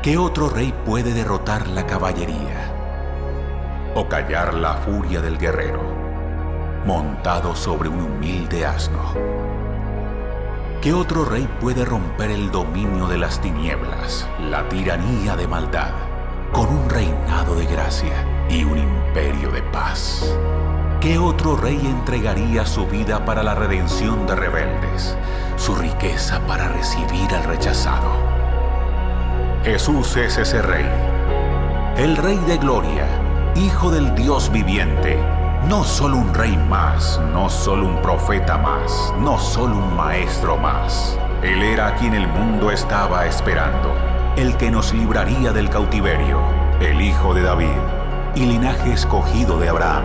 ¿Qué otro rey puede derrotar la caballería o callar la furia del guerrero montado sobre un humilde asno? ¿Qué otro rey puede romper el dominio de las tinieblas, la tiranía de maldad, con un reinado de gracia y un imperio de paz? ¿Qué otro rey entregaría su vida para la redención de rebeldes, su riqueza para recibir al rechazado? Jesús es ese rey, el Rey de gloria, Hijo del Dios viviente. No solo un rey más, no solo un profeta más, no solo un maestro más. Él era a quien el mundo estaba esperando, el que nos libraría del cautiverio, el Hijo de David y linaje escogido de Abraham.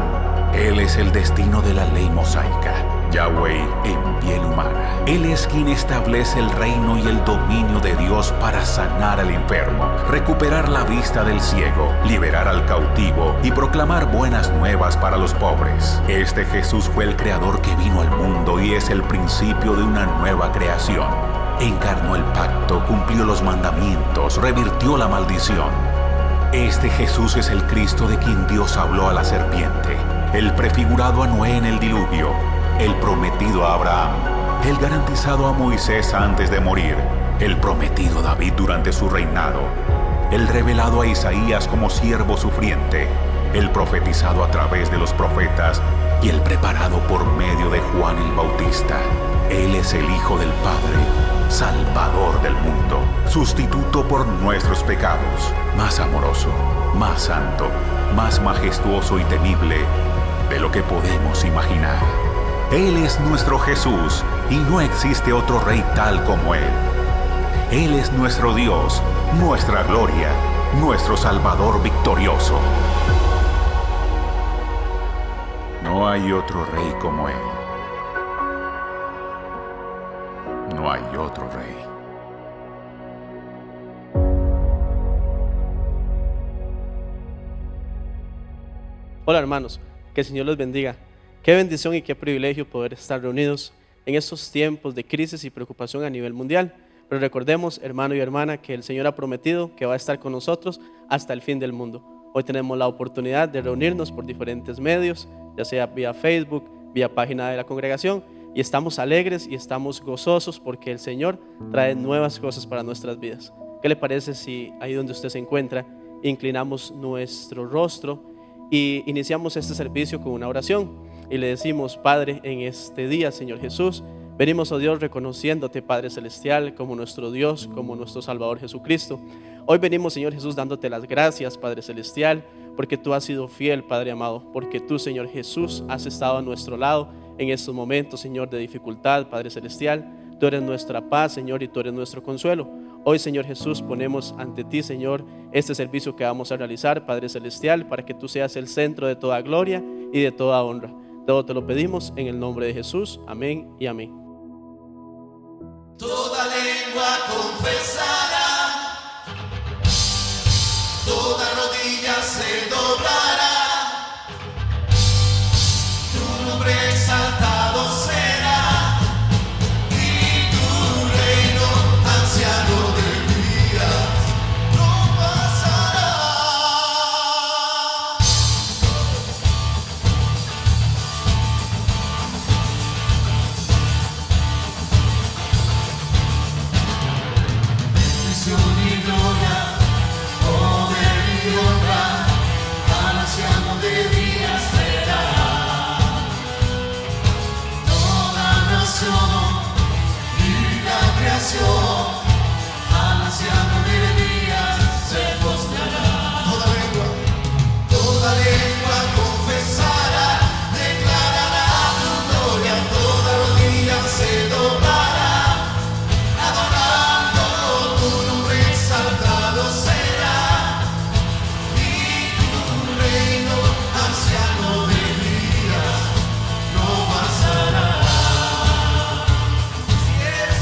Él es el destino de la ley mosaica, Yahweh en piel humana. Él es quien establece el reino y el dominio de Dios para sanar al enfermo, recuperar la vista del ciego, liberar al cautivo y proclamar buenas nuevas para los pobres. Este Jesús fue el creador que vino al mundo y es el principio de una nueva creación. Encarnó el pacto, cumplió los mandamientos, revirtió la maldición. Este Jesús es el Cristo de quien Dios habló a la serpiente, el prefigurado a Noé en el diluvio, el prometido a Abraham, el garantizado a Moisés antes de morir, el prometido a David durante su reinado, el revelado a Isaías como siervo sufriente, el profetizado a través de los profetas y el preparado por medio de Juan el Bautista. Él es el Hijo del Padre, Salvador del mundo, sustituto por nuestros pecados, más amoroso, más santo, más majestuoso y temible de lo que podemos imaginar. Él es nuestro Jesús y no existe otro rey tal como Él. Él es nuestro Dios, nuestra gloria, nuestro Salvador victorioso. No hay otro rey como Él. No hay otro rey. Hola hermanos, que el Señor los bendiga. Qué bendición y qué privilegio poder estar reunidos en estos tiempos de crisis y preocupación a nivel mundial. Pero recordemos, hermano y hermana, que el Señor ha prometido que va a estar con nosotros hasta el fin del mundo. Hoy tenemos la oportunidad de reunirnos por diferentes medios, ya sea vía Facebook, vía página de la congregación, y estamos alegres y estamos gozosos porque el Señor trae nuevas cosas para nuestras vidas. ¿Qué le parece si ahí donde usted se encuentra inclinamos nuestro rostro y iniciamos este servicio con una oración? Y le decimos: Padre, en este día, Señor Jesús, venimos, oh Dios, reconociéndote, Padre Celestial, como nuestro Dios, como nuestro Salvador Jesucristo. Hoy venimos, Señor Jesús, dándote las gracias, Padre Celestial, porque tú has sido fiel, Padre amado, porque tú, Señor Jesús, has estado a nuestro lado en estos momentos, Señor, de dificultad, Padre Celestial. Tú eres nuestra paz, Señor, y tú eres nuestro consuelo. Hoy, Señor Jesús, ponemos ante ti, Señor, este servicio que vamos a realizar, Padre Celestial, para que tú seas el centro de toda gloria y de toda honra. Todo te lo pedimos en el nombre de Jesús. Amén y amén. Toda lengua confesará, toda rodilla se doblará, tu nombre exaltado será, y tu reino anciano de días no pasará. Y gloria, poder y honra, al anciano de días será. Toda nación y la creación, al anciano de días se postrará. Toda lengua confesará, declarará tu gloria, toda rodilla se doblará. Exaltado será, y tu reino anciano de días no pasará. Así es.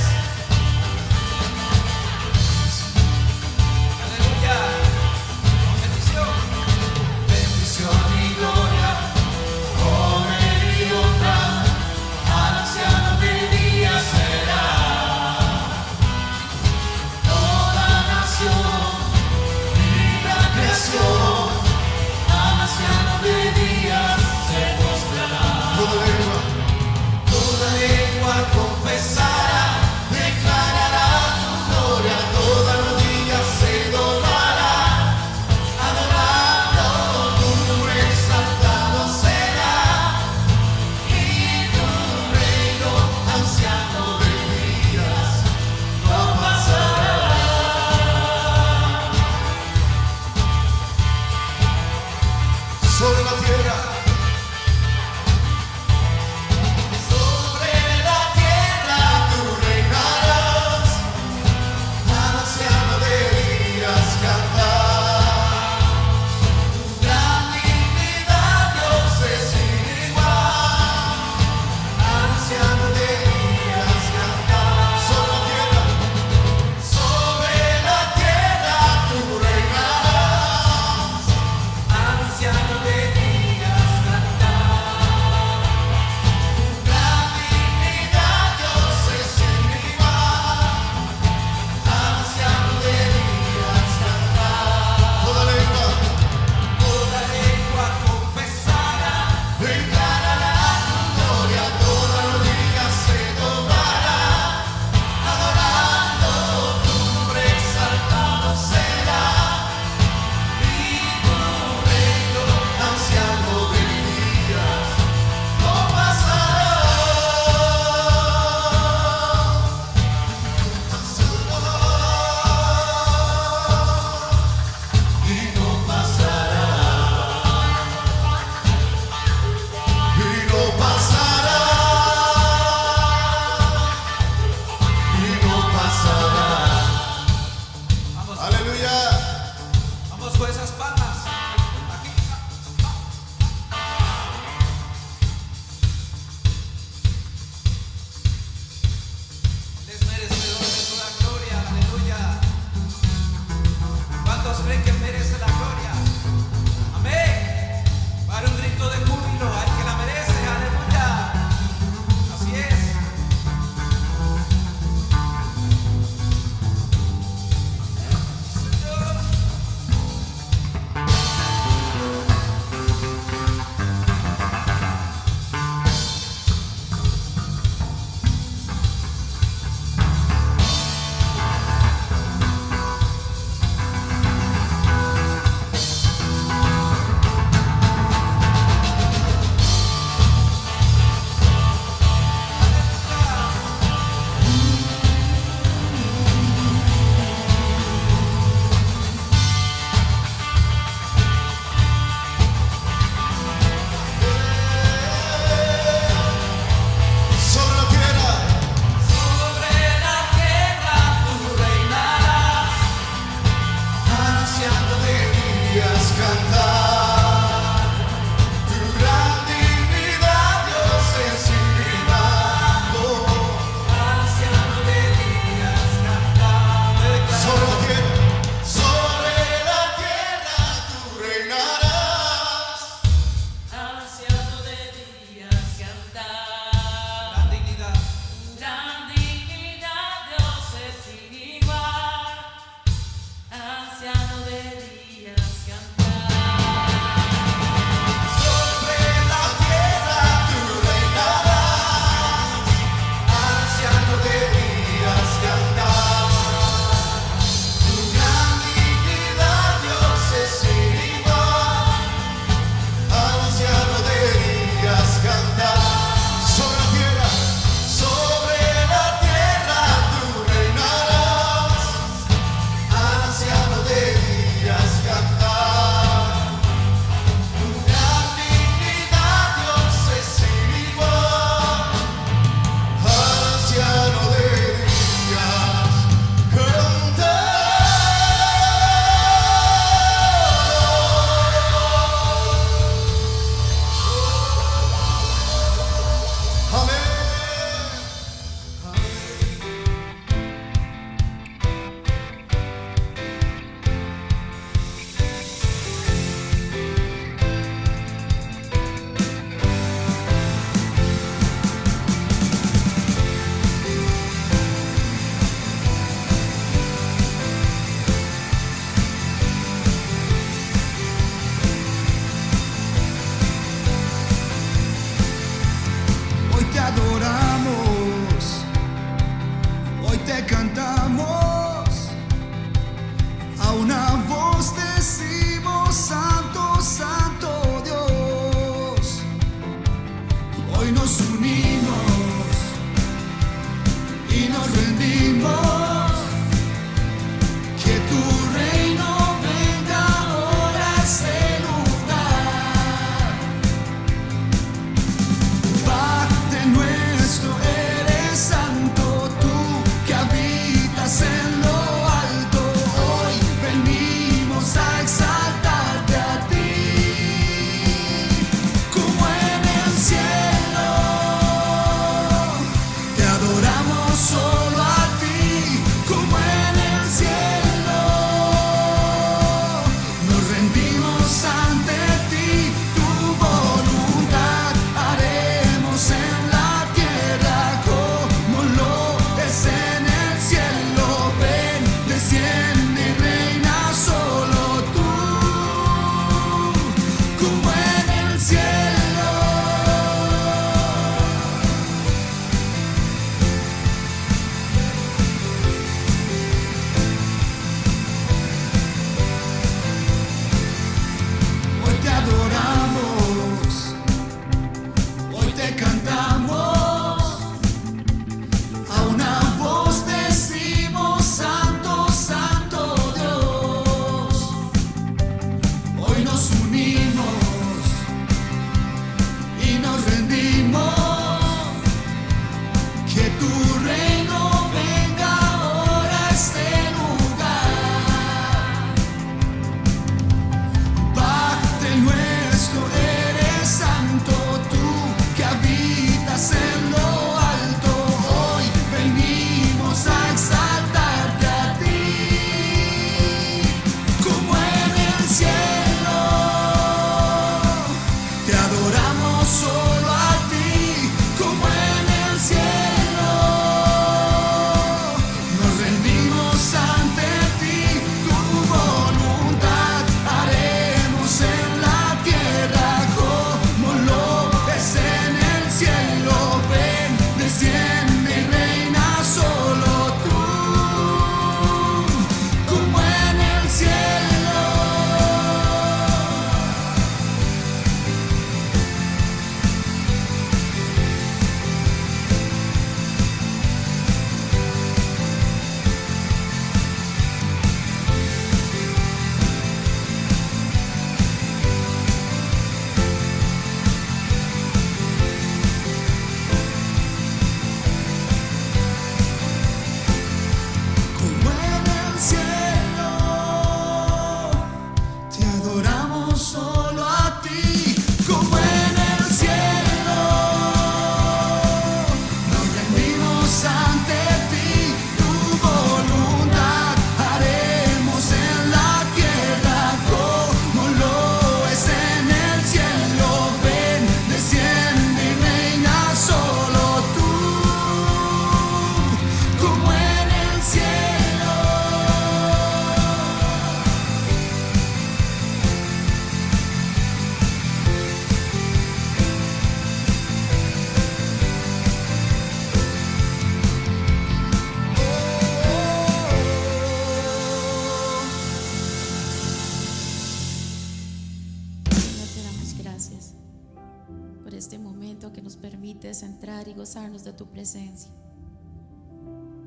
permites entrar y gozarnos de tu presencia.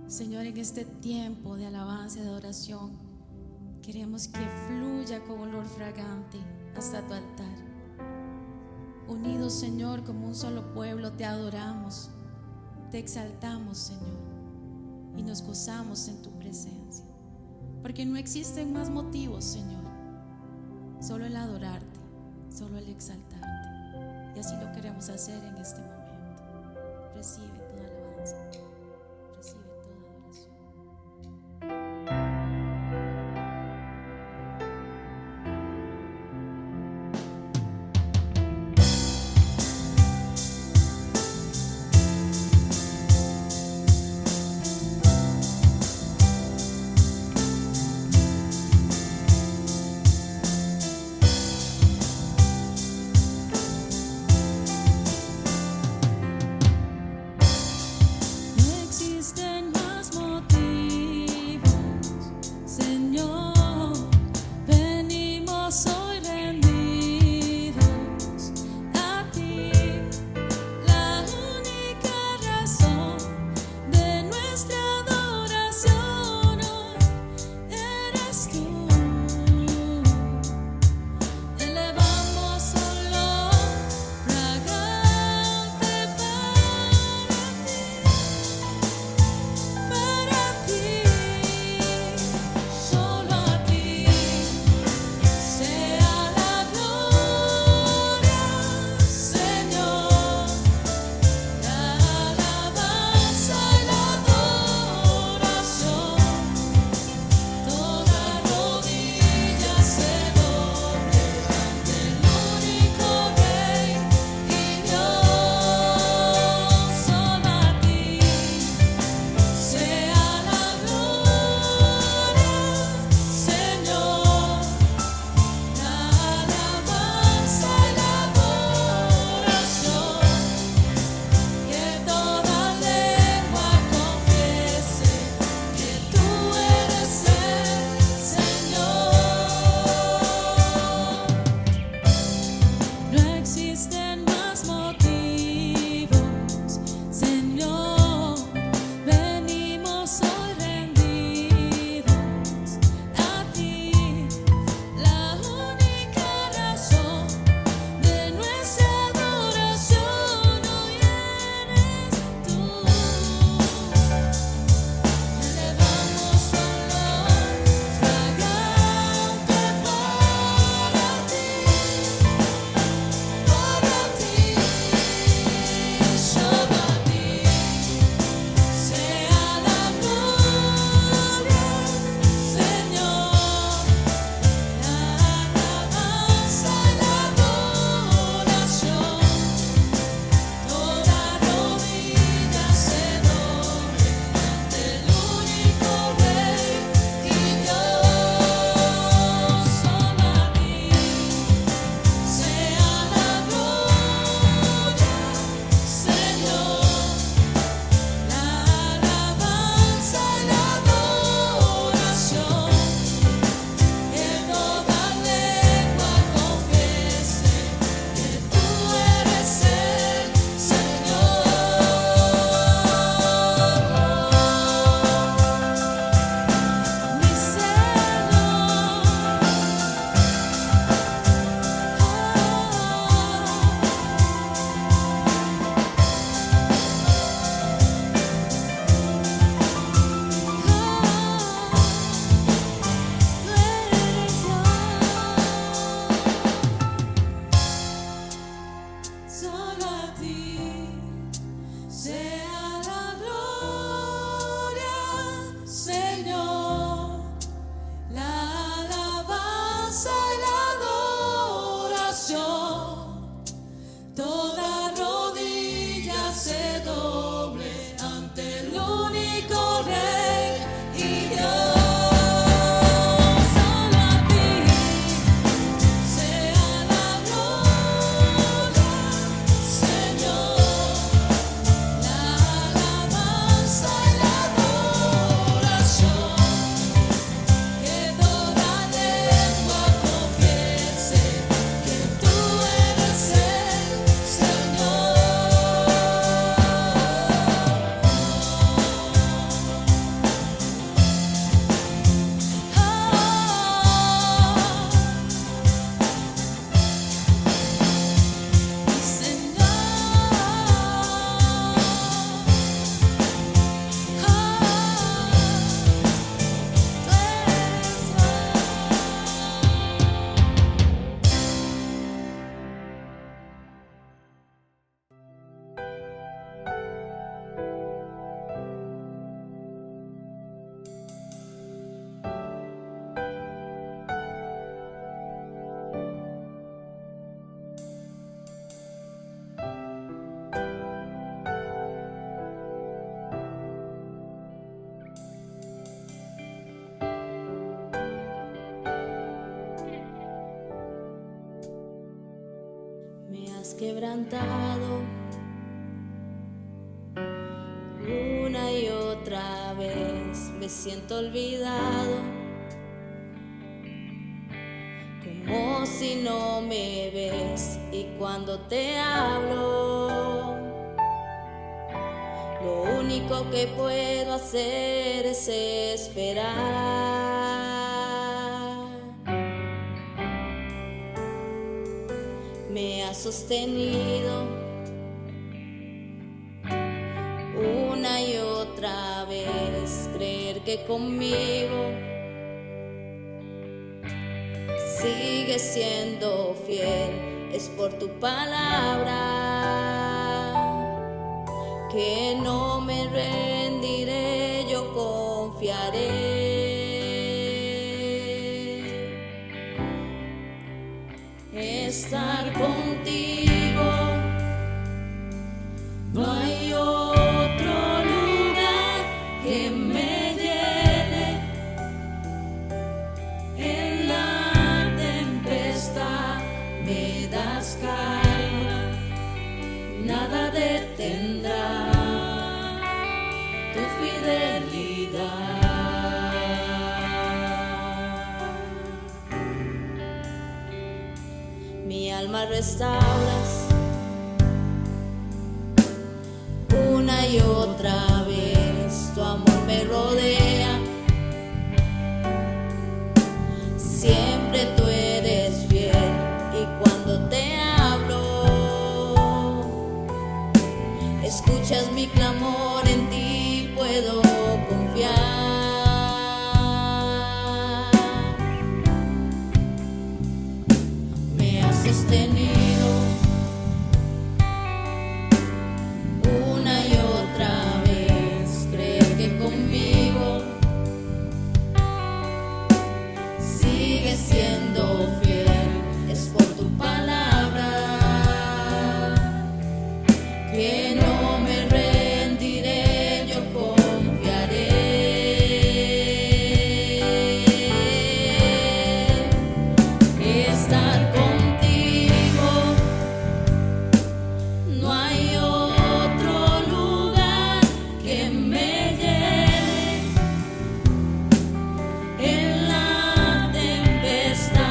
Señor, en este tiempo de alabanza y de adoración, queremos que fluya con olor fragante hasta tu altar. Unidos, Señor, como un solo pueblo, te adoramos, te exaltamos, Señor, y nos gozamos en tu presencia. Porque no existen más motivos, Señor, solo el adorarte, solo el exaltarte. Y así lo queremos hacer en este momento. Recibe toda alabanza, recibe toda adoración. has quebrantado una y otra vez. Me siento olvidado, como si no me ves. Y cuando te hablo, lo único que puedo hacer es esperar. Me has sostenido una y otra vez, creer que conmigo sigues siendo fiel. Es por tu palabra que no me rendiré, yo confiaré. Estar contigo, no hay otro lugar que me llene. En la tempestad me das calma, nada detendrá tu fidelidad. Mi alma restauras una y otra vez, tu amor me rodea, siempre tú eres fiel. Y cuando te hablo, escuchas mi clamor, en ti puedo confiar. Me has sostenido una y otra vez, creer que conmigo sigue siendo fiel. Es por tu palabra que no me rendiré, yo confiaré. Estar contigo, no hay otro lugar que me llene. En la tempestad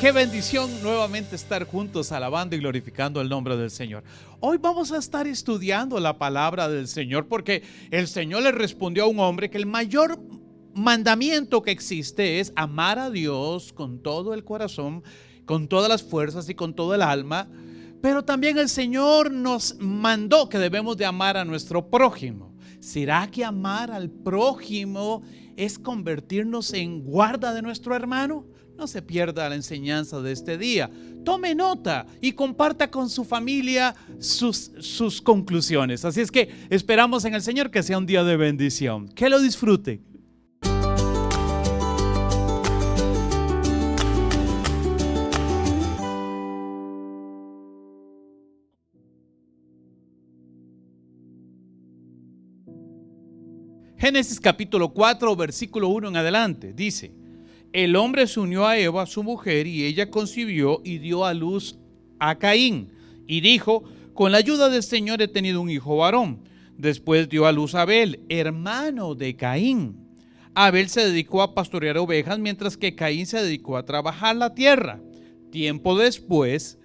Qué bendición nuevamente estar juntos alabando y glorificando el nombre del Señor. Hoy vamos a estar estudiando la palabra del Señor porque el Señor le respondió a un hombre que el mayor mandamiento que existe es amar a Dios con todo el corazón, con todas las fuerzas y con todo el alma. Pero también el Señor nos mandó que debemos de amar a nuestro prójimo. ¿Será que amar al prójimo es convertirnos en guarda de nuestro hermano? No se pierda la enseñanza de este día. Tome nota y comparta con su familia sus conclusiones. Así es que esperamos en el Señor que sea un día de bendición. Que lo disfrute. Génesis capítulo 4, versículo 1 en adelante, dice: el hombre se unió a Eva, su mujer, y ella concibió y dio a luz a Caín. Y dijo: con la ayuda del Señor he tenido un hijo varón. Después dio a luz a Abel, hermano de Caín. Abel se dedicó a pastorear ovejas, mientras que Caín se dedicó a trabajar la tierra. Tiempo después,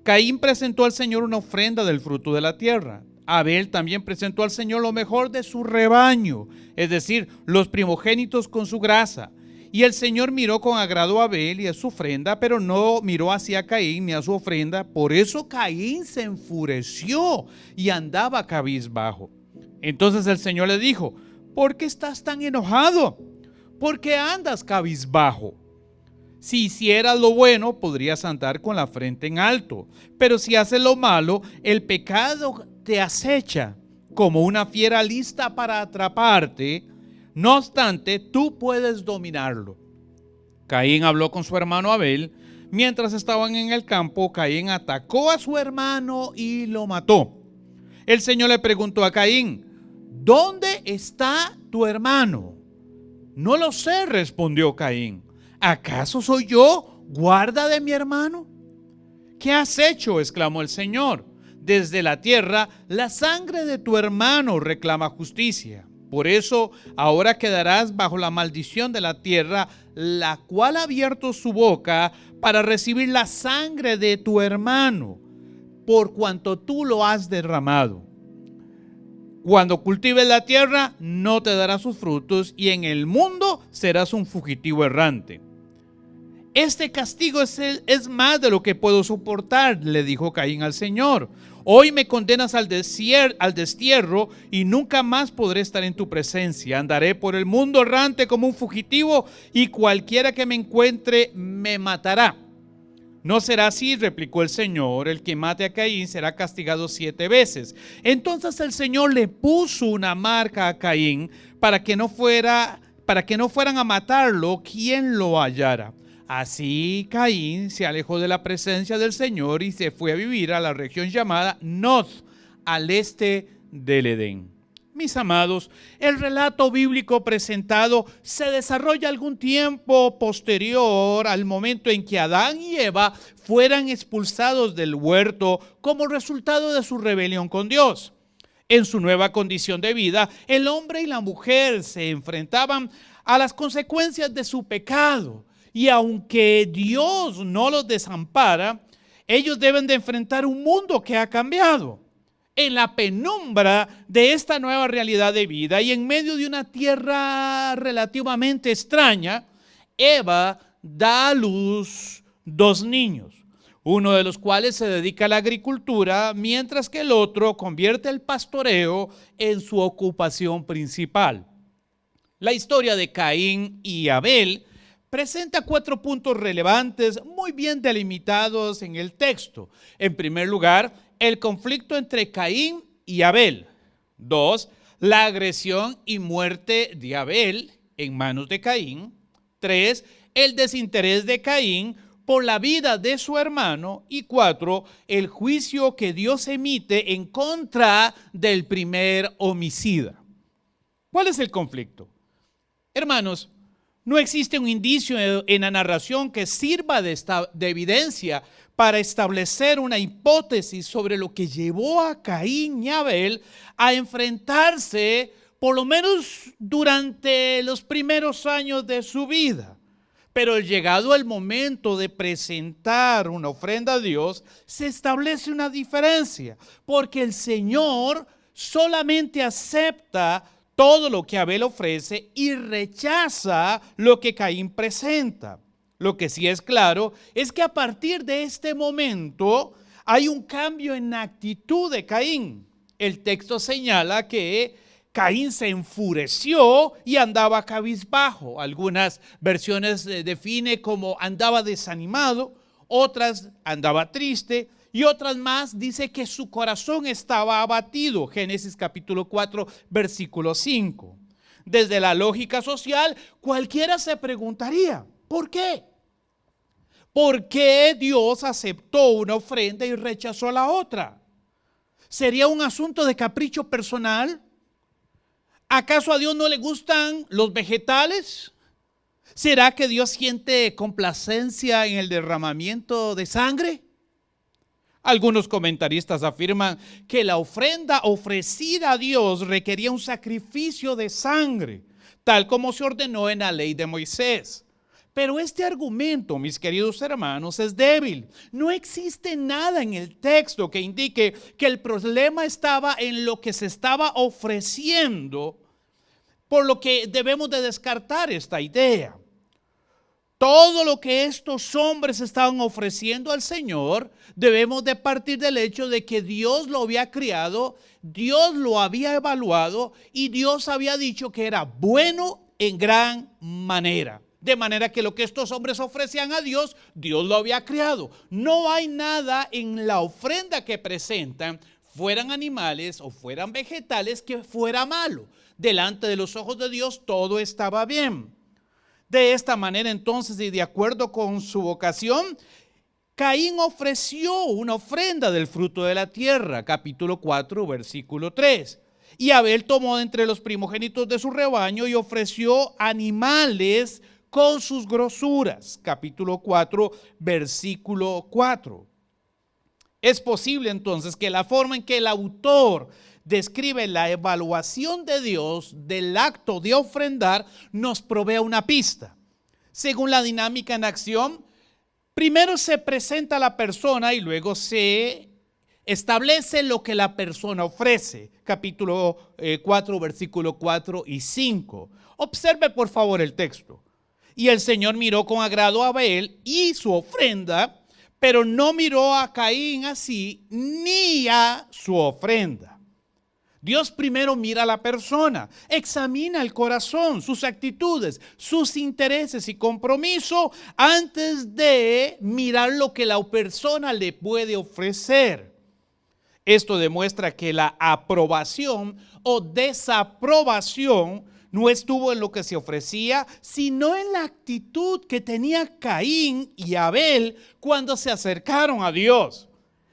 Caín presentó al Señor una ofrenda del fruto de la tierra. Abel también presentó al Señor lo mejor de su rebaño, es decir, los primogénitos con su grasa. Y el Señor miró con agrado a Abel y a su ofrenda, pero no miró hacia Caín ni a su ofrenda. Por eso Caín se enfureció y andaba cabizbajo. Entonces el Señor le dijo: ¿por qué estás tan enojado? ¿Por qué andas cabizbajo? Si hicieras lo bueno, podrías andar con la frente en alto. Pero si haces lo malo, el pecado te acecha como una fiera lista para atraparte. No obstante, tú puedes dominarlo. Caín habló con su hermano Abel. Mientras estaban en el campo, Caín atacó a su hermano y lo mató. El Señor le preguntó a Caín: ¿dónde está tu hermano? No lo sé, respondió Caín. ¿Acaso soy yo guarda de mi hermano? ¿Qué has hecho?, exclamó el Señor. Desde la tierra, la sangre de tu hermano reclama justicia. Por eso, ahora quedarás bajo la maldición de la tierra, la cual ha abierto su boca para recibir la sangre de tu hermano, por cuanto tú lo has derramado. Cuando cultives la tierra, no te dará sus frutos, y en el mundo serás un fugitivo errante. Este castigo es más de lo que puedo soportar, le dijo Caín al Señor. Hoy me condenas al destierro y nunca más podré estar en tu presencia. Andaré por el mundo errante como un fugitivo y cualquiera que me encuentre me matará. No será así, replicó el Señor. El que mate a Caín será castigado 7 veces. Entonces el Señor le puso una marca a Caín para que no fueran a matarlo quien lo hallara. Así Caín se alejó de la presencia del Señor y se fue a vivir a la región llamada Nod, al este del Edén. Mis amados, el relato bíblico presentado se desarrolla algún tiempo posterior al momento en que Adán y Eva fueran expulsados del huerto como resultado de su rebelión con Dios. En su nueva condición de vida, el hombre y la mujer se enfrentaban a las consecuencias de su pecado. Y aunque Dios no los desampara, ellos deben de enfrentar un mundo que ha cambiado. En la penumbra de esta nueva realidad de vida y en medio de una tierra relativamente extraña, Eva da a luz 2 niños, uno de los cuales se dedica a la agricultura, mientras que el otro convierte el pastoreo en su ocupación principal. La historia de Caín y Abel presenta 4 puntos relevantes muy bien delimitados en el texto. En primer lugar, el conflicto entre Caín y Abel. 2, la agresión y muerte de Abel en manos de Caín. 3, el desinterés de Caín por la vida de su hermano. Y 4, el juicio que Dios emite en contra del primer homicida. ¿Cuál es el conflicto? Hermanos, no existe un indicio en la narración que sirva de evidencia para establecer una hipótesis sobre lo que llevó a Caín y Abel a enfrentarse, por lo menos durante los primeros años de su vida. Pero llegado el momento de presentar una ofrenda a Dios, se establece una diferencia, porque el Señor solamente acepta todo lo que Abel ofrece y rechaza lo que Caín presenta. Lo que sí es claro es que a partir de este momento hay un cambio en la actitud de Caín. El texto señala que Caín se enfureció y andaba cabizbajo. Algunas versiones define como andaba desanimado, otras andaba triste y otras más dice que su corazón estaba abatido. Génesis capítulo 4, versículo 5. Desde la lógica social, cualquiera se preguntaría, ¿por qué? ¿Por qué Dios aceptó una ofrenda y rechazó la otra? ¿Sería un asunto de capricho personal? ¿Acaso a Dios no le gustan los vegetales? ¿Será que Dios siente complacencia en el derramamiento de sangre? Algunos comentaristas afirman que la ofrenda ofrecida a Dios requería un sacrificio de sangre, tal como se ordenó en la ley de Moisés. Pero este argumento, mis queridos hermanos, es débil. No existe nada en el texto que indique que el problema estaba en lo que se estaba ofreciendo, por lo que debemos de descartar esta idea. Todo lo que estos hombres estaban ofreciendo al Señor, debemos de partir del hecho de que Dios lo había criado, Dios lo había evaluado y Dios había dicho que era bueno en gran manera. De manera que lo que estos hombres ofrecían a Dios, Dios lo había creado. No hay nada en la ofrenda que presentan, fueran animales o fueran vegetales, que fuera malo. Delante de los ojos de Dios todo estaba bien. De esta manera entonces, y de acuerdo con su vocación, Caín ofreció una ofrenda del fruto de la tierra, capítulo 4, versículo 3. Y Abel tomó de entre los primogénitos de su rebaño y ofreció animales con sus grosuras, capítulo 4, versículo 4. Es posible entonces que la forma en que el autor describe la evaluación de Dios del acto de ofrendar nos provea una pista. Según la dinámica en acción, primero se presenta a la persona y luego se establece lo que la persona ofrece. Capítulo 4, versículo 4 y 5. Observe por favor el texto. Y el Señor miró con agrado a Abel y su ofrenda, pero no miró a Caín así, ni a su ofrenda. Dios primero mira a la persona, examina el corazón, sus actitudes, sus intereses y compromiso antes de mirar lo que la persona le puede ofrecer. Esto demuestra que la aprobación o desaprobación no estuvo en lo que se ofrecía, sino en la actitud que tenía Caín y Abel cuando se acercaron a Dios.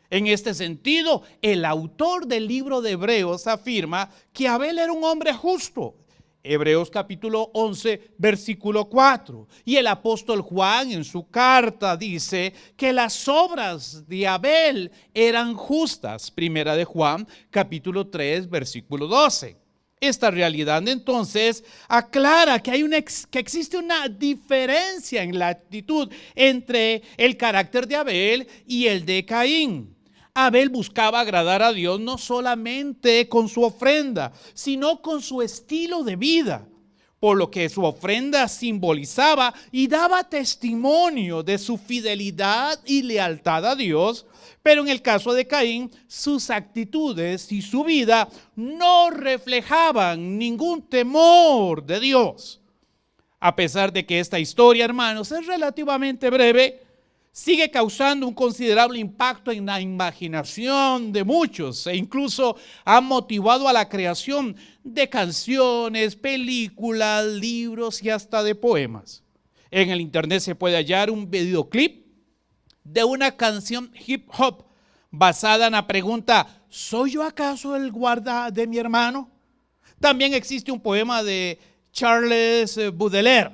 En este sentido, el autor del libro de Hebreos afirma que Abel era un hombre justo. Hebreos capítulo 11, versículo 4. Y el apóstol Juan en su carta dice que las obras de Abel eran justas. Primera de Juan capítulo 3, versículo 12. Esta realidad entonces aclara que que existe una diferencia en la actitud entre el carácter de Abel y el de Caín. Abel buscaba agradar a Dios no solamente con su ofrenda, sino con su estilo de vida, por lo que su ofrenda simbolizaba y daba testimonio de su fidelidad y lealtad a Dios. Pero en el caso de Caín, sus actitudes y su vida no reflejaban ningún temor de Dios. A pesar de que esta historia, hermanos, es relativamente breve, sigue causando un considerable impacto en la imaginación de muchos e incluso ha motivado a la creación de canciones, películas, libros y hasta de poemas. En el internet se puede hallar un videoclip de una canción hip hop basada en la pregunta: ¿soy yo acaso el guarda de mi hermano? También existe un poema de Charles Baudelaire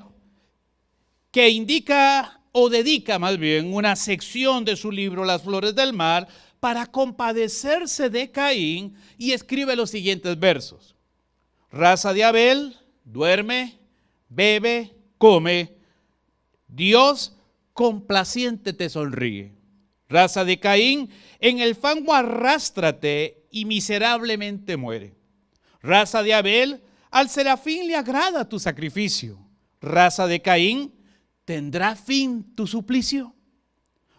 que indica o dedica más bien una sección de su libro Las Flores del Mar para compadecerse de Caín y escribe los siguientes versos: raza de Abel, duerme, bebe, come, Dios complaciente te sonríe. Raza de Caín, en el fango arrástrate y miserablemente muere. Raza de Abel, al serafín le agrada tu sacrificio. Raza de Caín, ¿tendrá fin tu suplicio?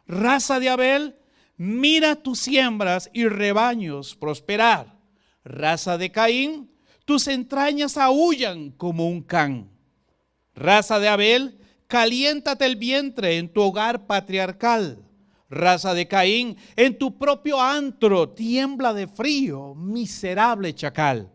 Raza de Abel, mira tus siembras y rebaños prosperar. Raza de Caín, tus entrañas aúllan como un can. Raza de Abel, caliéntate el vientre en tu hogar patriarcal. Raza de Caín, en tu propio antro tiembla de frío, miserable chacal.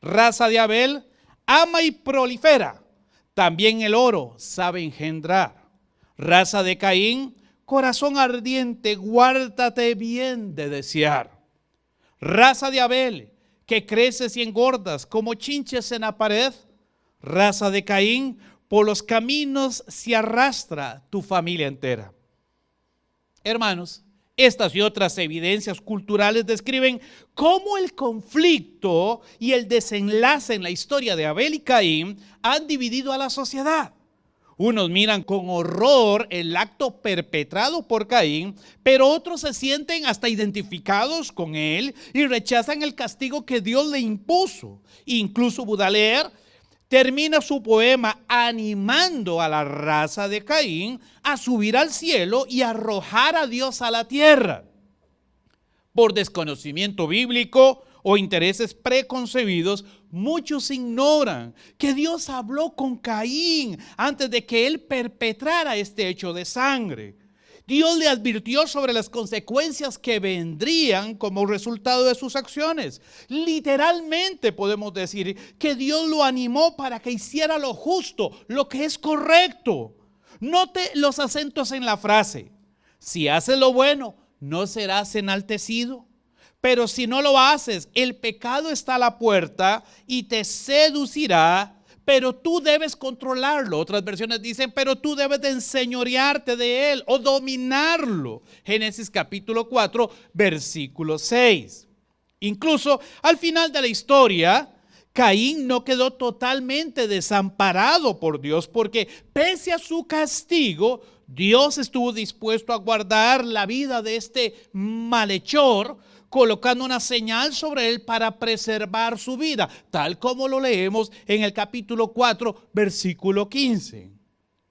Raza de Abel, ama y prolifera, también el oro sabe engendrar. Raza de Caín, corazón ardiente, guárdate bien de desear. Raza de Abel, que creces y engordas como chinches en la pared. Raza de Caín, por los caminos se arrastra tu familia entera. Hermanos, estas y otras evidencias culturales describen cómo el conflicto y el desenlace en la historia de Abel y Caín han dividido a la sociedad. Unos miran con horror el acto perpetrado por Caín, pero otros se sienten hasta identificados con él y rechazan el castigo que Dios le impuso. Incluso Baudelaire termina su poema animando a la raza de Caín a subir al cielo y arrojar a Dios a la tierra. Por desconocimiento bíblico o intereses preconcebidos, muchos ignoran que Dios habló con Caín antes de que él perpetrara este hecho de sangre. Dios le advirtió sobre las consecuencias que vendrían como resultado de sus acciones. Literalmente podemos decir que Dios lo animó para que hiciera lo justo, lo que es correcto. Note los acentos en la frase. Si haces lo bueno, no serás enaltecido. Pero si no lo haces, el pecado está a la puerta y te seducirá. Pero tú debes controlarlo. Otras versiones dicen, pero tú debes de enseñorearte de él o dominarlo. Génesis capítulo 4, versículo 6. Incluso al final de la historia, Caín no quedó totalmente desamparado por Dios, porque pese a su castigo, Dios estuvo dispuesto a guardar la vida de este malhechor, colocando una señal sobre él para preservar su vida, tal como lo leemos en el capítulo 4, versículo 15.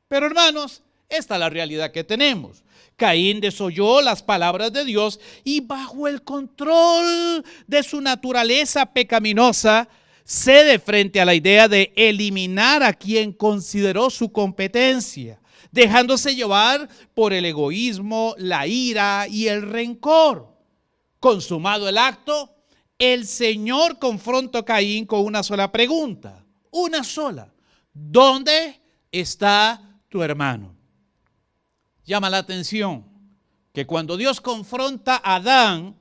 Pero hermanos, esta es la realidad que tenemos. Caín desoyó las palabras de Dios y bajo el control de su naturaleza pecaminosa, cede frente a la idea de eliminar a quien consideró su competencia, dejándose llevar por el egoísmo, la ira y el rencor. Consumado el acto, el Señor confronta a Caín con una sola pregunta, una sola. ¿Dónde está tu hermano? Llama la atención que cuando Dios confronta a Adán,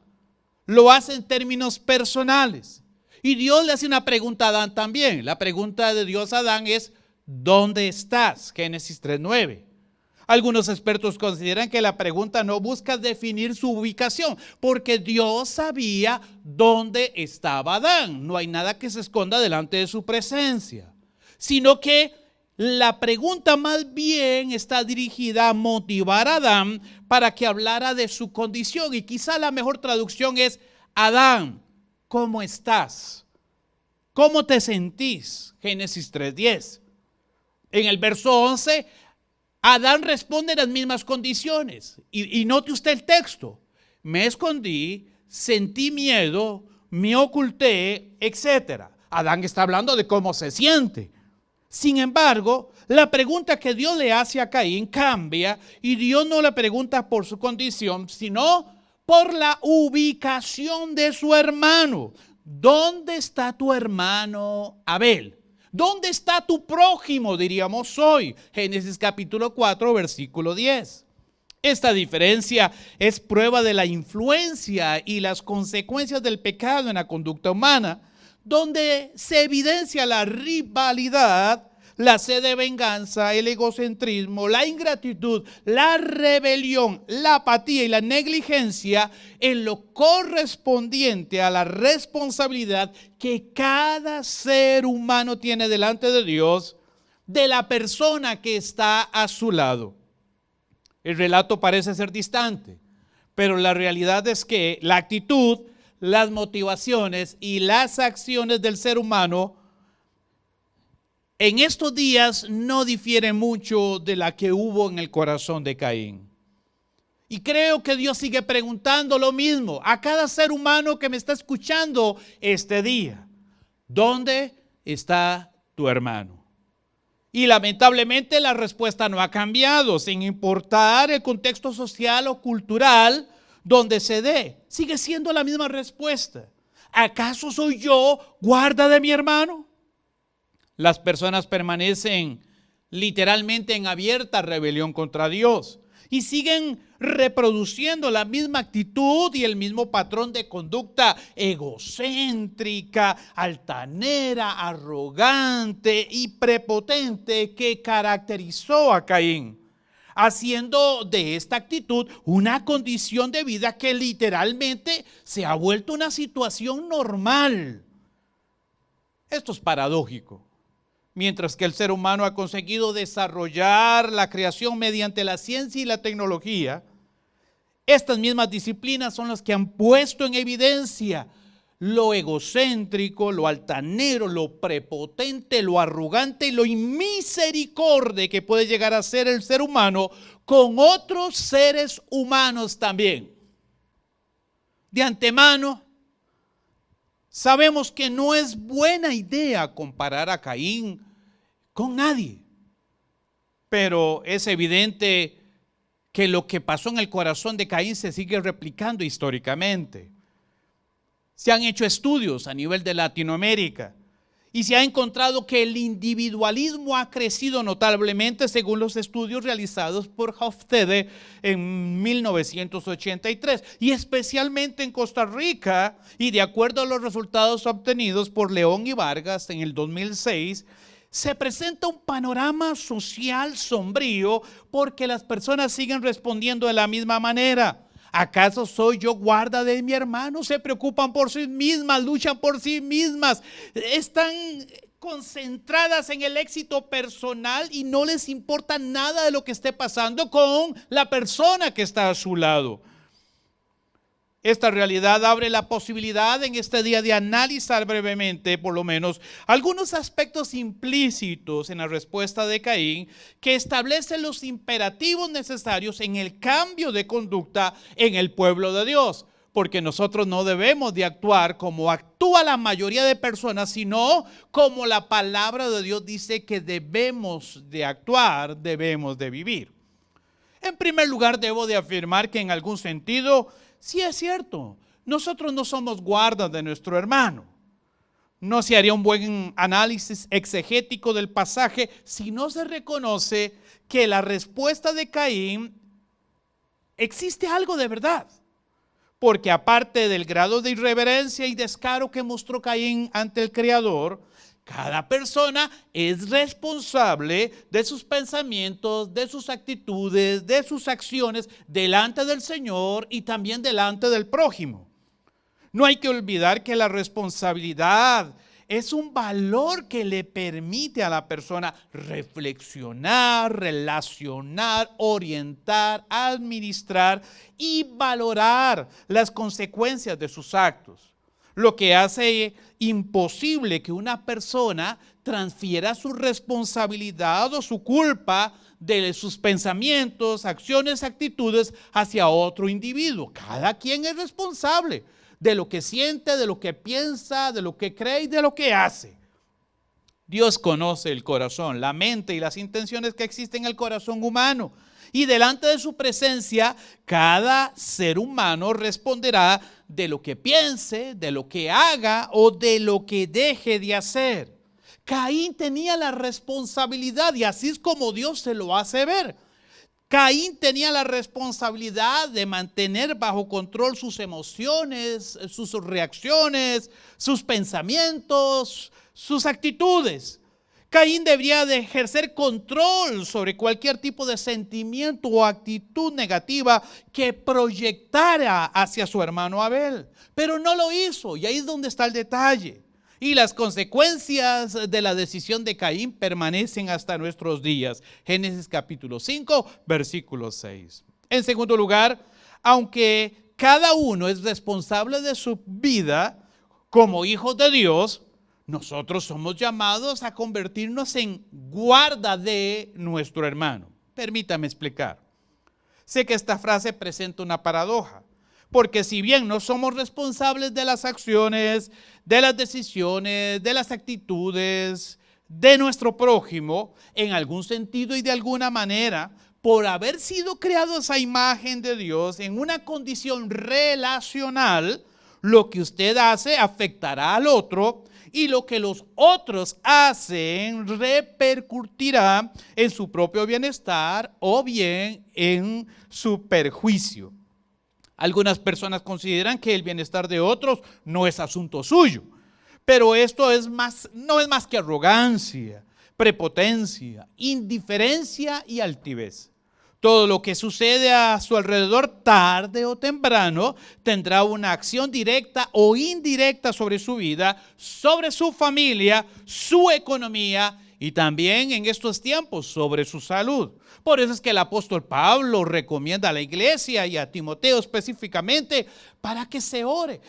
lo hace en términos personales. Y Dios le hace una pregunta a Adán también. La pregunta de Dios a Adán es, ¿dónde estás? Génesis 3:9. Algunos expertos consideran que la pregunta no busca definir su ubicación, porque Dios sabía dónde estaba Adán. No hay nada que se esconda delante de su presencia, sino que la pregunta más bien está dirigida a motivar a Adán para que hablara de su condición. Y quizá la mejor traducción es, Adán, ¿cómo estás? ¿Cómo te sentís? Génesis 3:10. En el verso 11, Adán responde en las mismas condiciones. Y note usted el texto. Me escondí, sentí miedo, me oculté, etc. Adán está hablando de cómo se siente. Sin embargo, la pregunta que Dios le hace a Caín cambia y Dios no le pregunta por su condición, sino por la ubicación de su hermano. ¿Dónde está tu hermano Abel? ¿Dónde está tu prójimo? Diríamos hoy. Génesis capítulo 4, versículo 10. Esta diferencia es prueba de la influencia y las consecuencias del pecado en la conducta humana, donde se evidencia la rivalidad, la sed de venganza, el egocentrismo, la ingratitud, la rebelión, la apatía y la negligencia en lo correspondiente a la responsabilidad que cada ser humano tiene delante de Dios, de la persona que está a su lado. El relato parece ser distante, pero la realidad es que la actitud, las motivaciones y las acciones del ser humano en estos días no difieren mucho de la que hubo en el corazón de Caín. Y creo que Dios sigue preguntando lo mismo a cada ser humano que me está escuchando este día. ¿Dónde está tu hermano? Y lamentablemente la respuesta no ha cambiado, sin importar el contexto social o cultural donde se dé. Sigue siendo la misma respuesta. ¿Acaso soy yo guarda de mi hermano? Las personas permanecen literalmente en abierta rebelión contra Dios y siguen reproduciendo la misma actitud y el mismo patrón de conducta egocéntrica, altanera, arrogante y prepotente que caracterizó a Caín, haciendo de esta actitud una condición de vida que literalmente se ha vuelto una situación normal. Esto es paradójico. Mientras que el ser humano ha conseguido desarrollar la creación mediante la ciencia y la tecnología, estas mismas disciplinas son las que han puesto en evidencia lo egocéntrico, lo altanero, lo prepotente, lo arrogante y lo inmisericorde que puede llegar a ser el ser humano con otros seres humanos también. De antemano, sabemos que no es buena idea comparar a Caín con nadie, pero es evidente que lo que pasó en el corazón de Caín se sigue replicando históricamente. Se han hecho estudios a nivel de Latinoamérica y se ha encontrado que el individualismo ha crecido notablemente según los estudios realizados por Hofstede en 1983 y especialmente en Costa Rica, y de acuerdo a los resultados obtenidos por León y Vargas en el 2006, se presenta un panorama social sombrío porque las personas siguen respondiendo de la misma manera. ¿Acaso soy yo guarda de mi hermano? Se preocupan por sí mismas, luchan por sí mismas, están concentradas en el éxito personal y no les importa nada de lo que esté pasando con la persona que está a su lado. Esta realidad abre la posibilidad en este día de analizar brevemente, por lo menos, algunos aspectos implícitos en la respuesta de Caín que establecen los imperativos necesarios en el cambio de conducta en el pueblo de Dios. Porque nosotros no debemos de actuar como actúa la mayoría de personas, sino como la palabra de Dios dice que debemos de actuar, debemos de vivir. En primer lugar, debo de afirmar que en algún sentido, sí es cierto, nosotros no somos guardas de nuestro hermano. No se haría un buen análisis exegético del pasaje si no se reconoce que la respuesta de Caín existe algo de verdad. Porque aparte del grado de irreverencia y descaro que mostró Caín ante el Creador, cada persona es responsable de sus pensamientos, de sus actitudes, de sus acciones delante del Señor y también delante del prójimo. No hay que olvidar que la responsabilidad es un valor que le permite a la persona reflexionar, relacionar, orientar, administrar y valorar las consecuencias de sus actos. Lo que hace imposible que una persona transfiera su responsabilidad o su culpa de sus pensamientos, acciones, actitudes hacia otro individuo. Cada quien es responsable de lo que siente, de lo que piensa, de lo que cree y de lo que hace. Dios conoce el corazón, la mente y las intenciones que existen en el corazón humano. Y delante de su presencia, cada ser humano responderá de lo que piense, de lo que haga o de lo que deje de hacer. Caín tenía la responsabilidad y así es como Dios se lo hace ver. Caín tenía la responsabilidad de mantener bajo control sus emociones, sus reacciones, sus pensamientos, sus actitudes. Caín debería de ejercer control sobre cualquier tipo de sentimiento o actitud negativa que proyectara hacia su hermano Abel. Pero no lo hizo y ahí es donde está el detalle. Y las consecuencias de la decisión de Caín permanecen hasta nuestros días. Génesis capítulo 5, versículo 6. En segundo lugar, aunque cada uno es responsable de su vida como hijos de Dios, nosotros somos llamados a convertirnos en guarda de nuestro hermano. Permítame explicar. Sé que esta frase presenta una paradoja, porque si bien no somos responsables de las acciones, de las decisiones, de las actitudes de nuestro prójimo, en algún sentido y de alguna manera, por haber sido creados a imagen de Dios en una condición relacional, lo que usted hace afectará al otro y lo que los otros hacen repercutirá en su propio bienestar o bien en su perjuicio. Algunas personas consideran que el bienestar de otros no es asunto suyo, pero esto no es más que arrogancia, prepotencia, indiferencia y altivez. Todo lo que sucede a su alrededor, tarde o temprano, tendrá una acción directa o indirecta sobre su vida, sobre su familia, su economía y también en estos tiempos sobre su salud. Por eso es que el apóstol Pablo recomienda a la iglesia y a Timoteo específicamente para que se ore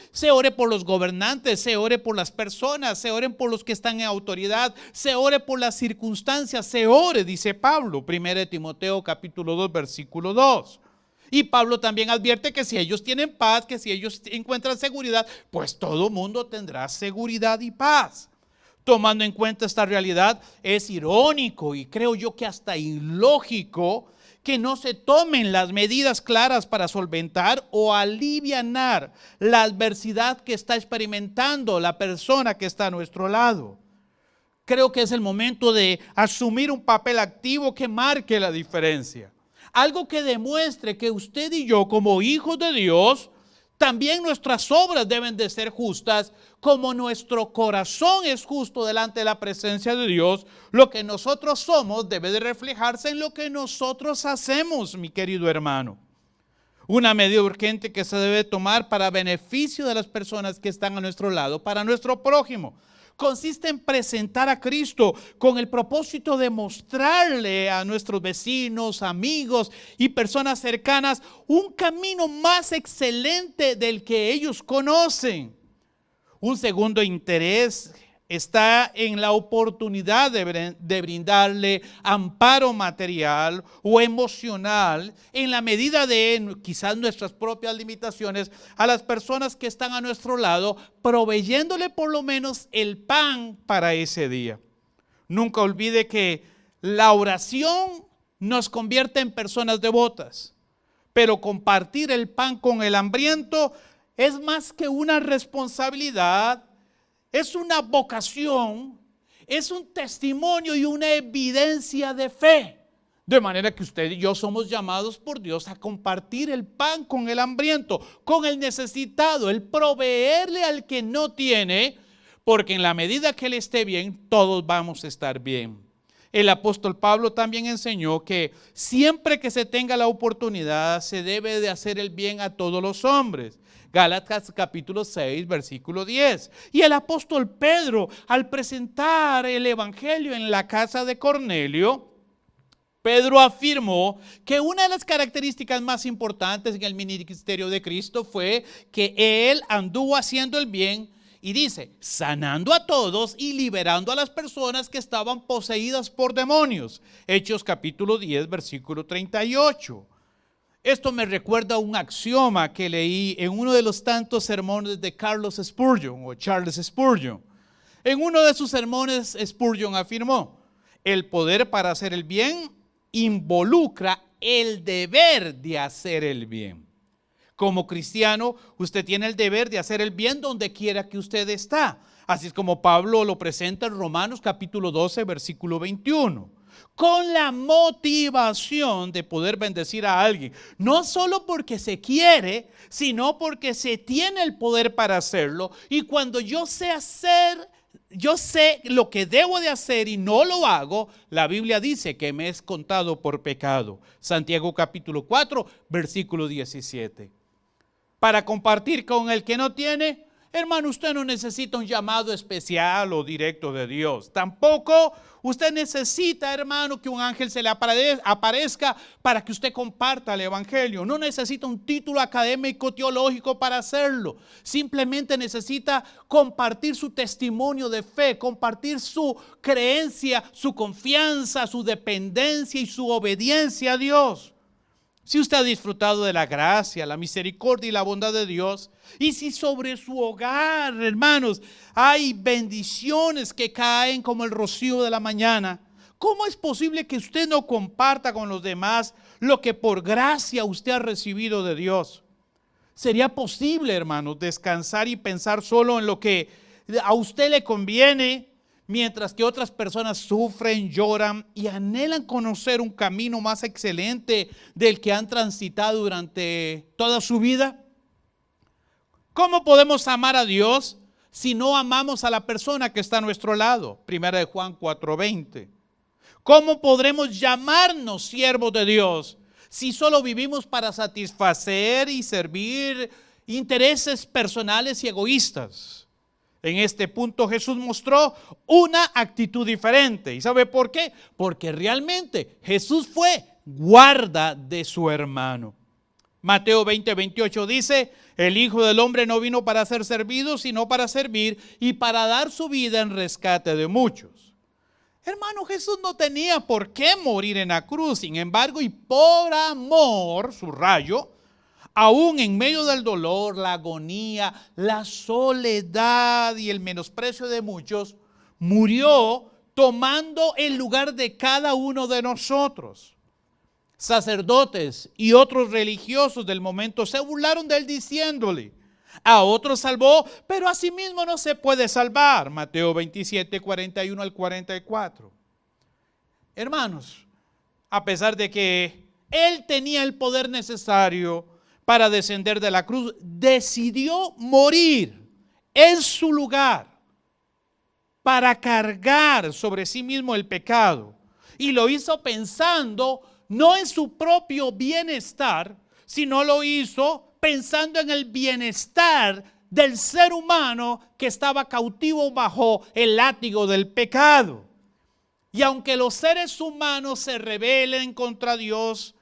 por los gobernantes, se ore por las personas, se ore por los que están en autoridad, se ore por las circunstancias, se ore, dice Pablo, 1 Timoteo capítulo 2, versículo 2. Y Pablo también advierte que si ellos tienen paz, que si ellos encuentran seguridad, pues todo mundo tendrá seguridad y paz. Tomando en cuenta esta realidad, es irónico y creo yo que hasta ilógico que no se tomen las medidas claras para solventar o alivianar la adversidad que está experimentando la persona que está a nuestro lado. Creo que es el momento de asumir un papel activo que marque la diferencia. Algo que demuestre que usted y yo, como hijos de Dios, también nuestras obras deben de ser justas, como nuestro corazón es justo delante de la presencia de Dios. Lo que nosotros somos debe de reflejarse en lo que nosotros hacemos, mi querido hermano. Una medida urgente que se debe tomar para beneficio de las personas que están a nuestro lado, para nuestro prójimo, consiste en presentar a Cristo con el propósito de mostrarle a nuestros vecinos, amigos y personas cercanas un camino más excelente del que ellos conocen. Un segundo interés está en la oportunidad de brindarle amparo material o emocional en la medida de quizás nuestras propias limitaciones a las personas que están a nuestro lado, proveyéndole por lo menos el pan para ese día. Nunca olvide que la oración nos convierte en personas devotas, pero compartir el pan con el hambriento es más que una responsabilidad. Es una vocación, es un testimonio y una evidencia de fe. De manera que usted y yo somos llamados por Dios a compartir el pan con el hambriento, con el necesitado, el proveerle al que no tiene, porque en la medida que él esté bien, todos vamos a estar bien. El apóstol Pablo también enseñó que siempre que se tenga la oportunidad, se debe de hacer el bien a todos los hombres. Gálatas capítulo 6, versículo 10. Y el apóstol Pedro, al presentar el evangelio en la casa de Cornelio, Pedro afirmó que una de las características más importantes en el ministerio de Cristo fue que él anduvo haciendo el bien y dice, sanando a todos y liberando a las personas que estaban poseídas por demonios. Hechos capítulo 10, versículo 38. Esto me recuerda a un axioma que leí en uno de los tantos sermones de Charles Spurgeon. En uno de sus sermones, Spurgeon afirmó, el poder para hacer el bien involucra el deber de hacer el bien. Como cristiano, usted tiene el deber de hacer el bien donde quiera que usted está. Así es como Pablo lo presenta en Romanos capítulo 12, versículo 21. Con la motivación de poder bendecir a alguien, no solo porque se quiere, sino porque se tiene el poder para hacerlo. Y cuando yo sé lo que debo de hacer y no lo hago, la Biblia dice que me es contado por pecado. Santiago capítulo 4, versículo 17. Para compartir con el que no tiene, Hermano, usted no necesita un llamado especial o directo de Dios. Tampoco usted necesita, hermano, que un ángel se le aparezca para que usted comparta el evangelio. No necesita un título académico teológico para hacerlo. Simplemente necesita compartir su testimonio de fe, compartir su creencia, su confianza, su dependencia y su obediencia a Dios. Si usted ha disfrutado de la gracia, la misericordia y la bondad de Dios, y si sobre su hogar, hermanos, hay bendiciones que caen como el rocío de la mañana, ¿cómo es posible que usted no comparta con los demás lo que por gracia usted ha recibido de Dios? ¿Sería posible, hermanos, descansar y pensar solo en lo que a usted le conviene, mientras que otras personas sufren, lloran y anhelan conocer un camino más excelente del que han transitado durante toda su vida? ¿Cómo podemos amar a Dios si no amamos a la persona que está a nuestro lado? Primera de Juan 4:20. ¿Cómo podremos llamarnos siervos de Dios si solo vivimos para satisfacer y servir intereses personales y egoístas? En este punto Jesús mostró una actitud diferente. ¿Y sabe por qué? Porque realmente Jesús fue guarda de su hermano. Mateo 20:28 dice: el Hijo del Hombre no vino para ser servido, sino para servir y para dar su vida en rescate de muchos. Hermano, Jesús no tenía por qué morir en la cruz. Sin embargo, y por amor, subrayo, aún en medio del dolor, la agonía, la soledad y el menosprecio de muchos, murió tomando el lugar de cada uno de nosotros. Sacerdotes y otros religiosos del momento se burlaron de él diciéndole: a otros salvó, pero a sí mismo no se puede salvar. Mateo 27:41 al 44. Hermanos, a pesar de que él tenía el poder necesario para descender de la cruz, decidió morir en su lugar para cargar sobre sí mismo el pecado. Y lo hizo pensando no en su propio bienestar, sino lo hizo pensando en el bienestar del ser humano que estaba cautivo bajo el látigo del pecado. Y aunque los seres humanos se rebelen contra Dios,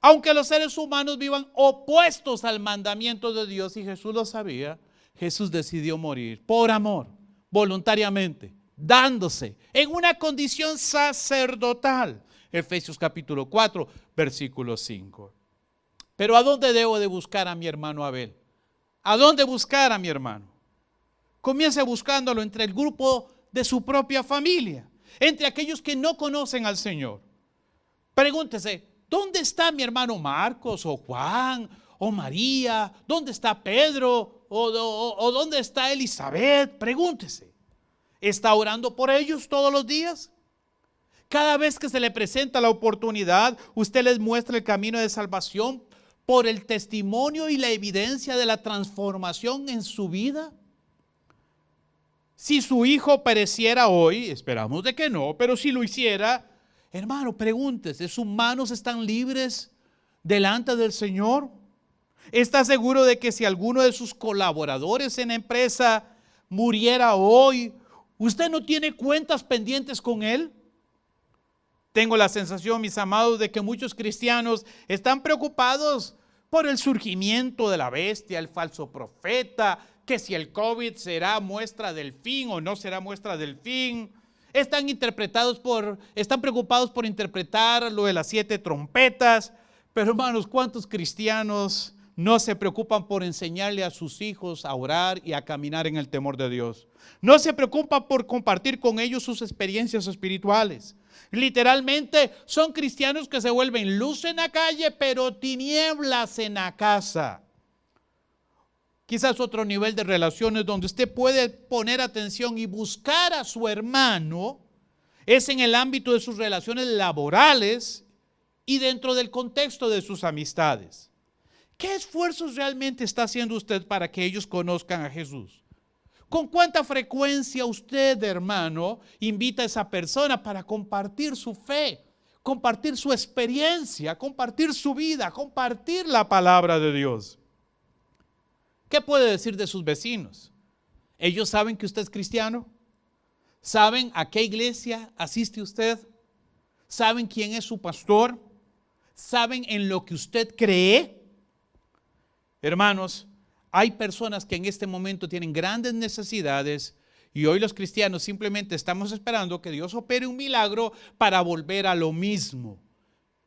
aunque los seres humanos vivan opuestos al mandamiento de Dios, y Jesús lo sabía, Jesús decidió morir por amor, voluntariamente, dándose en una condición sacerdotal. Efesios capítulo 4, versículo 5. Pero ¿a dónde debo de buscar a mi hermano Abel? ¿A dónde buscar a mi hermano? Comience buscándolo entre el grupo de su propia familia, entre aquellos que no conocen al Señor. Pregúntese: ¿dónde está mi hermano Marcos o Juan o María? ¿Dónde está Pedro o dónde está Elizabeth? Pregúntese. ¿Está orando por ellos todos los días? Cada vez que se le presenta la oportunidad, usted les muestra el camino de salvación por el testimonio y la evidencia de la transformación en su vida. Si su hijo pereciera hoy, esperamos de que no, pero si lo hiciera, hermano, pregúntese: ¿sus manos están libres delante del Señor? ¿Está seguro de que si alguno de sus colaboradores en la empresa muriera hoy, usted no tiene cuentas pendientes con él? Tengo la sensación, mis amados, de que muchos cristianos están preocupados por el surgimiento de la bestia, el falso profeta, que si el COVID será muestra del fin o no será muestra del fin. Están preocupados por interpretar lo de las 7 trompetas. Pero hermanos, ¿cuántos cristianos no se preocupan por enseñarle a sus hijos a orar y a caminar en el temor de Dios? No se preocupan por compartir con ellos sus experiencias espirituales. Literalmente son cristianos que se vuelven luz en la calle, pero tinieblas en la casa. Quizás otro nivel de relaciones donde usted puede poner atención y buscar a su hermano es en el ámbito de sus relaciones laborales y dentro del contexto de sus amistades. ¿Qué esfuerzos realmente está haciendo usted para que ellos conozcan a Jesús? ¿Con cuánta frecuencia usted, hermano, invita a esa persona para compartir su fe, compartir su experiencia, compartir su vida, compartir la palabra de Dios? ¿Qué puede decir de sus vecinos? ¿Ellos saben que usted es cristiano? ¿Saben a qué iglesia asiste usted? ¿Saben quién es su pastor? ¿Saben en lo que usted cree? Hermanos, hay personas que en este momento tienen grandes necesidades y hoy los cristianos simplemente estamos esperando que Dios opere un milagro para volver a lo mismo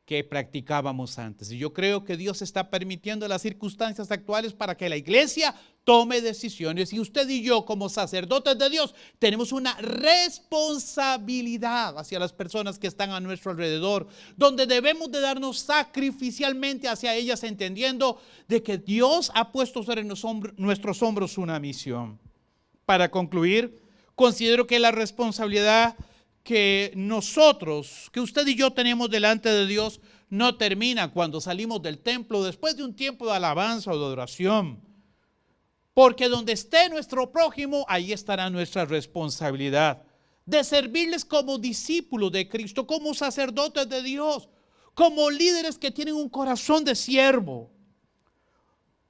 que practicábamos antes. Y yo creo que Dios está permitiendo las circunstancias actuales para que la iglesia tome decisiones. Y usted y yo, como sacerdotes de Dios, tenemos una responsabilidad hacia las personas que están a nuestro alrededor, donde debemos de darnos sacrificialmente hacia ellas, entendiendo de que Dios ha puesto sobre nuestros hombros una misión. Para concluir, considero que la responsabilidad que nosotros, que usted y yo tenemos delante de Dios, no termina cuando salimos del templo después de un tiempo de alabanza o de adoración. Porque donde esté nuestro prójimo, ahí estará nuestra responsabilidad de servirles como discípulos de Cristo, como sacerdotes de Dios, como líderes que tienen un corazón de siervo.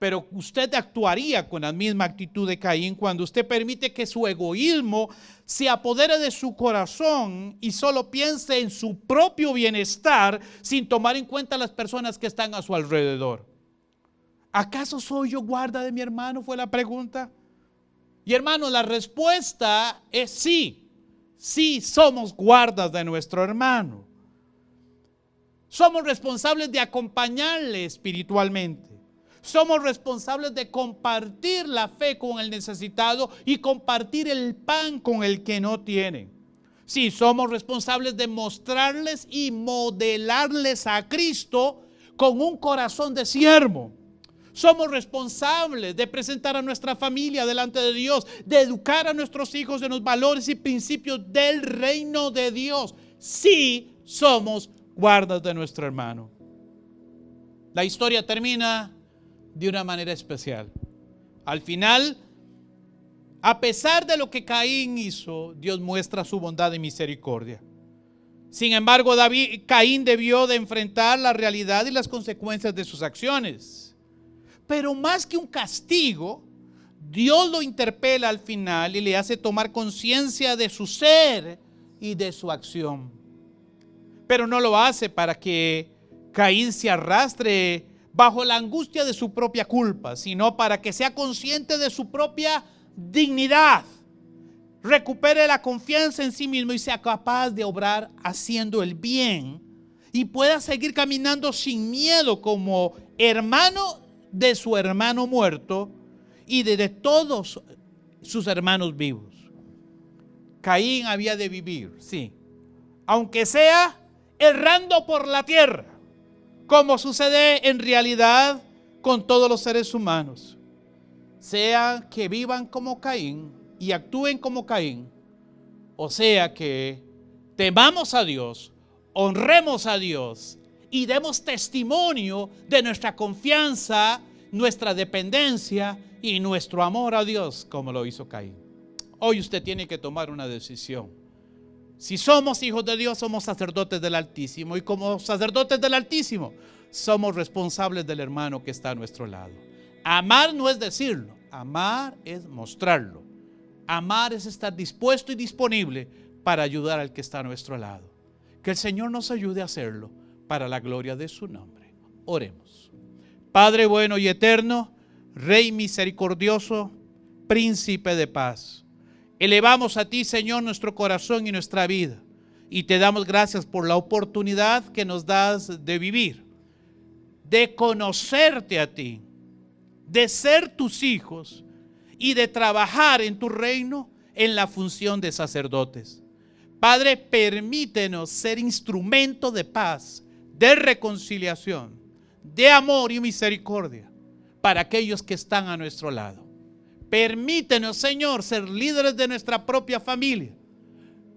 Pero usted actuaría con la misma actitud de Caín cuando usted permite que su egoísmo se apodere de su corazón y solo piense en su propio bienestar sin tomar en cuenta a las personas que están a su alrededor. ¿Acaso soy yo guarda de mi hermano? Fue la pregunta. Y hermano, la respuesta es sí. Sí somos guardas de nuestro hermano. Somos responsables de acompañarle espiritualmente. Somos responsables de compartir la fe con el necesitado y compartir el pan con el que no tiene. Sí, somos responsables de mostrarles y modelarles a Cristo con un corazón de siervo. Somos responsables de presentar a nuestra familia delante de Dios, de educar a nuestros hijos en los valores y principios del reino de Dios. Sí, somos guardas de nuestro hermano. La historia termina de una manera especial. Al final, a pesar de lo que Caín hizo, Dios muestra su bondad y misericordia. Sin embargo, Caín debió de enfrentar la realidad y las consecuencias de sus acciones. Pero más que un castigo, Dios lo interpela al final y le hace tomar conciencia de su ser y de su acción. Pero no lo hace para que Caín se arrastre bajo la angustia de su propia culpa, sino para que sea consciente de su propia dignidad, recupere la confianza en sí mismo y sea capaz de obrar haciendo el bien y pueda seguir caminando sin miedo como hermano de su hermano muerto y de todos sus hermanos vivos. Caín había de vivir, sí, aunque sea errando por la tierra, como sucede en realidad con todos los seres humanos. Sea que vivan como Caín y actúen como Caín, o sea que temamos a Dios, honremos a Dios y demos testimonio de nuestra confianza, nuestra dependencia y nuestro amor a Dios, como lo hizo Caín. Hoy usted tiene que tomar una decisión. Si somos hijos de Dios, somos sacerdotes del Altísimo. Y como sacerdotes del Altísimo, somos responsables del hermano que está a nuestro lado. Amar no es decirlo, amar es mostrarlo. Amar es estar dispuesto y disponible para ayudar al que está a nuestro lado. Que el Señor nos ayude a hacerlo para la gloria de su nombre. Oremos. Padre bueno y eterno, Rey misericordioso, Príncipe de paz. Elevamos a ti, Señor, nuestro corazón y nuestra vida. Y te damos gracias por la oportunidad que nos das de vivir, de conocerte a ti, de ser tus hijos y de trabajar en tu reino en la función de sacerdotes. Padre, permítenos ser instrumento de paz, de reconciliación, de amor y misericordia para aquellos que están a nuestro lado. Permítenos, Señor, ser líderes de nuestra propia familia.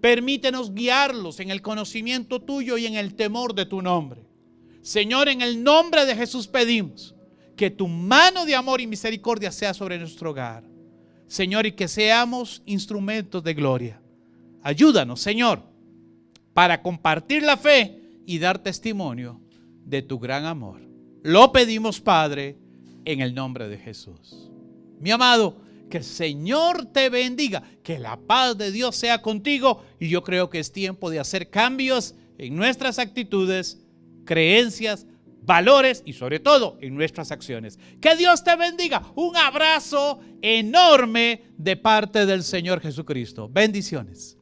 Permítenos guiarlos en el conocimiento tuyo y en el temor de tu nombre. Señor, en el nombre de Jesús pedimos que tu mano de amor y misericordia sea sobre nuestro hogar. Señor, y que seamos instrumentos de gloria. Ayúdanos, Señor, para compartir la fe y dar testimonio de tu gran amor. Lo pedimos, Padre, en el nombre de Jesús. Mi amado, Que el Señor te bendiga, que la paz de Dios sea contigo. Y yo creo que es tiempo de hacer cambios en nuestras actitudes, creencias, valores y sobre todo en nuestras acciones. Que Dios te bendiga. Un abrazo enorme de parte del Señor Jesucristo. Bendiciones.